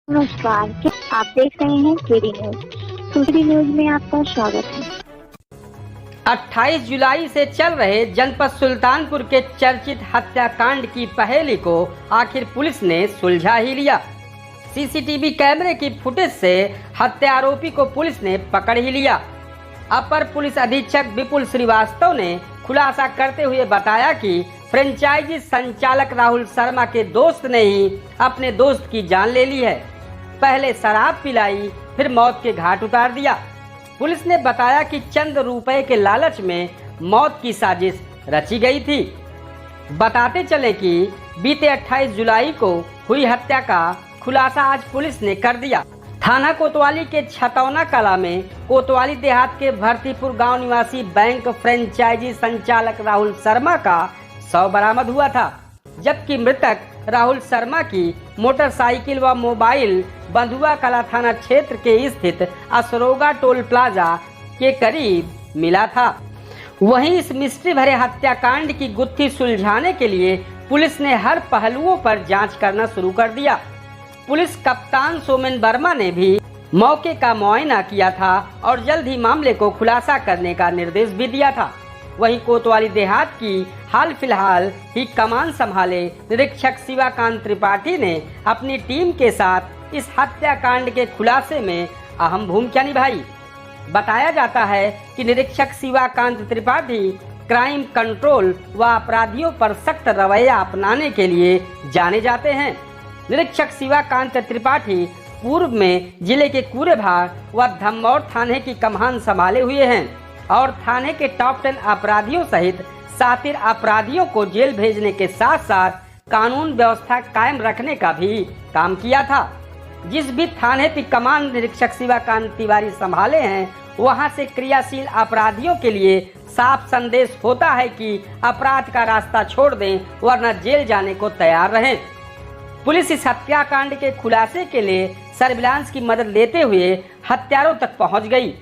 नमस्कार, क्या आप देख रहे हैं केडी न्यूज। केडी न्यूज में आपका स्वागत है। 28 जुलाई से चल रहे जनपद सुल्तानपुर के चर्चित हत्याकांड की पहेली को आखिर पुलिस ने सुलझा ही लिया। सीसीटीवी कैमरे की फुटेज से हत्या आरोपी को पुलिस ने पकड़ ही लिया। अपर पुलिस अधीक्षक विपुल श्रीवास्तव ने खुलासा करते हुए बताया कि फ्रेंचाइजी संचालक राहुल शर्मा के दोस्त ने ही अपने दोस्त की जान ले ली है। पहले शराब पिलाई, फिर मौत के घाट उतार दिया। पुलिस ने बताया कि चंद रुपए के लालच में मौत की साजिश रची गई थी। बताते चले कि बीते 28 जुलाई को हुई हत्या का खुलासा आज पुलिस ने कर दिया। थाना कोतवाली के छतौना कला में कोतवाली देहात के भरतीपुर गांव निवासी बैंक फ्रेंचाइजी संचालक राहुल शर्मा का शव बरामद हुआ था, जबकि मृतक राहुल शर्मा की मोटरसाइकिल व मोबाइल बंधुआ कला थाना क्षेत्र के स्थित असरोगा टोल प्लाजा के करीब मिला था। वहीं इस मिस्ट्री भरे हत्याकांड की गुत्थी सुलझाने के लिए पुलिस ने हर पहलुओं पर जांच करना शुरू कर दिया। पुलिस कप्तान सोमेन वर्मा ने भी मौके का मुआयना किया था और जल्द ही मामले को खुलासा करने का निर्देश भी दिया था। वहीं कोतवाली देहात की हाल फिलहाल ही कमान संभाले निरीक्षक शिवाकांत त्रिपाठी ने अपनी टीम के साथ इस हत्याकांड के खुलासे में अहम भूमिका निभाई। बताया जाता है कि निरीक्षक शिवाकांत त्रिपाठी क्राइम कंट्रोल व अपराधियों पर सख्त रवैया अपनाने के लिए जाने जाते हैं। निरीक्षक शिवाकांत त्रिपाठी पूर्व में जिले के कूरेभार व धम्मौर थाने की कमान संभाले हुए हैं और थाने के टॉप 10 अपराधियों सहित सातिर अपराधियों को जेल भेजने के साथ साथ कानून व्यवस्था कायम रखने का भी काम किया था। जिस भी थाने की कमान निरीक्षक शिवाकांत तिवारी संभाले हैं, वहां से क्रियाशील अपराधियों के लिए साफ संदेश होता है कि अपराध का रास्ता छोड़ दें वरना जेल जाने को तैयार रहें। पुलिस इस हत्याकांड के खुलासे के लिए सर्विलांस की मदद लेते हुए हत्यारों तक पहुंच गई।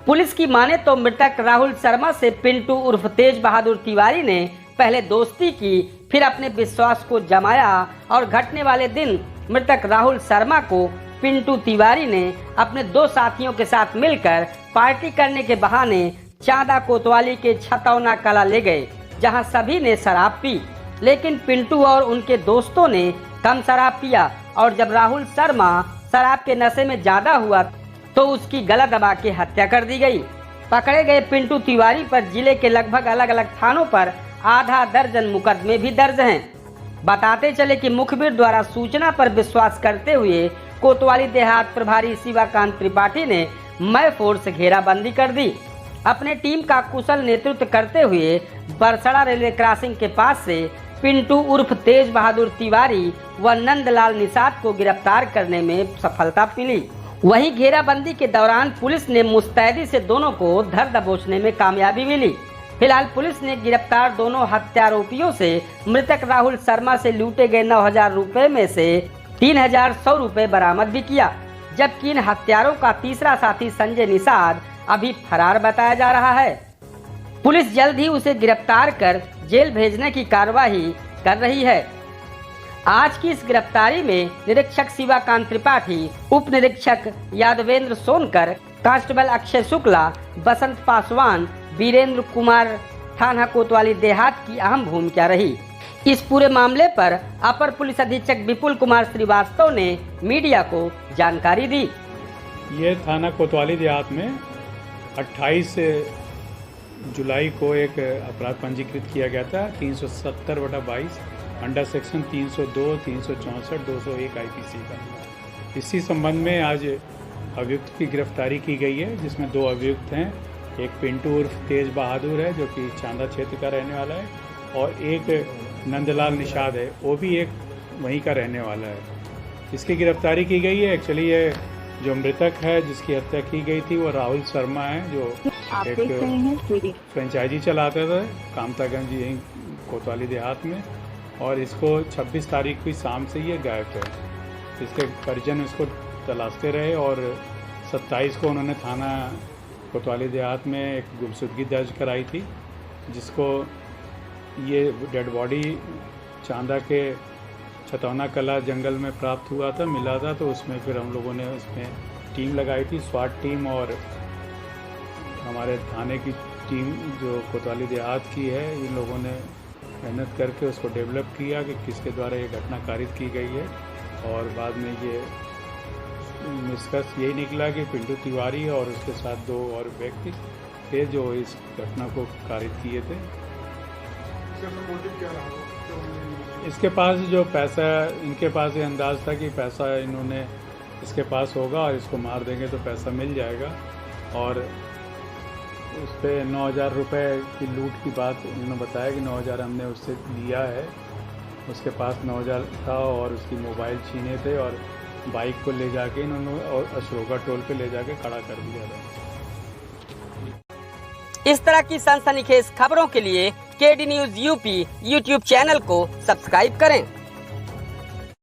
पुलिस की माने तो मृतक राहुल शर्मा से पिंटू उर्फ तेज बहादुर तिवारी ने पहले दोस्ती की, फिर अपने विश्वास को जमाया और घटने वाले दिन मृतक राहुल शर्मा को पिंटू तिवारी ने अपने दो साथियों के साथ मिलकर पार्टी करने के बहाने चांदा कोतवाली के छतौना कला ले गए, जहां सभी ने शराब पी। लेकिन पिंटू और उनके दोस्तों ने कम शराब पिया और जब राहुल शर्मा शराब के नशे में ज्यादा हुआ तो उसकी गला दबा के हत्या कर दी गई। पकड़े गए पिंटू तिवारी पर जिले के लगभग अलग अलग थानों पर आधा दर्जन मुकदमे भी दर्ज हैं। बताते चले कि मुखबिर द्वारा सूचना पर विश्वास करते हुए कोतवाली देहात प्रभारी शिवाकांत त्रिपाठी ने मय फोर्स घेराबंदी कर दी। अपने टीम का कुशल नेतृत्व करते हुए बरसड़ा रेलवे क्रॉसिंग के पास से पिंटू उर्फ तेज बहादुर तिवारी व नंदलाल निषाद को गिरफ्तार करने में सफलता मिली। वहीं घेराबंदी के दौरान पुलिस ने मुस्तैदी से दोनों को धर दबोचने में कामयाबी मिली। फिलहाल पुलिस ने गिरफ्तार दोनों हत्यारोपियों से मृतक राहुल शर्मा से लूटे गए 9,000 रुपए में से 3,100 रुपए बरामद भी किया, जबकि इन हत्यारों का तीसरा साथी संजय निषाद अभी फरार बताया जा रहा है। पुलिस जल्द ही उसे गिरफ्तार कर जेल भेजने की कार्यवाही कर रही है। आज की इस गिरफ्तारी में निरीक्षक शिवाकांत त्रिपाठी, उप निरीक्षक यादवेंद्र सोनकर, कांस्टेबल अक्षय शुक्ला, बसंत पासवान, वीरेंद्र कुमार थाना कोतवाली देहात की अहम भूमिका रही। इस पूरे मामले पर अपर पुलिस अधीक्षक विपुल कुमार श्रीवास्तव ने मीडिया को जानकारी दी। ये थाना कोतवाली देहात में 28 जुलाई को एक अपराध पंजीकृत किया गया था 370/22 अंडर सेक्शन 302, 364, 201 आईपीसी का। इसी संबंध में आज अभियुक्त की गिरफ्तारी की गई है, जिसमें 2 अभियुक्त हैं। एक पिंटू उर्फ तेज बहादुर है जो कि चांदा क्षेत्र का रहने वाला है, और एक नंदलाल निषाद है, वो भी एक वहीं का रहने वाला है। इसकी गिरफ्तारी की गई है। एक्चुअली ये जो मृतक है जिसकी हत्या की गई थी वो राहुल शर्मा है, जो एक फ्रेंचाइजी चलाते थे कामतागंज यहीं कोतवाली देहात में, और इसको 26 तारीख की शाम से ये गायब है। इसके परिजन इसको तलाशते रहे और 27 को उन्होंने थाना कोतवाली देहात में एक गुमशुदगी दर्ज कराई थी, जिसको ये डेड बॉडी चांदा के छतौना कला जंगल में प्राप्त हुआ था, मिला था। तो उसमें फिर हम लोगों ने उसमें टीम लगाई थी, स्वाट टीम और हमारे थाने की टीम जो कोतवाली देहात की है। इन लोगों ने मेहनत करके उसको डेवलप किया कि किसके द्वारा ये घटना कारित की गई है। और बाद में ये निष्कर्ष यही निकला कि पिंटू तिवारी और उसके साथ 2 और व्यक्ति थे जो इस घटना को कारित किए थे। इसके पास जो पैसा, इनके पास ये अंदाज था कि पैसा इन्होंने इसके पास होगा और इसको मार देंगे तो पैसा मिल जाएगा। और उस पर 9,000 रुपये की लूट की बात उन्होंने बताया कि 9,000 हमने उससे लिया है। उसके पास 9,000 था और उसकी मोबाइल छीने थे और बाइक को ले जाके इन्होंने और अशोका टोल पे ले जाके खड़ा कर दिया था। इस तरह की सनसनीखेज खबरों के लिए KD news UP YouTube channel को सब्सक्राइब करें।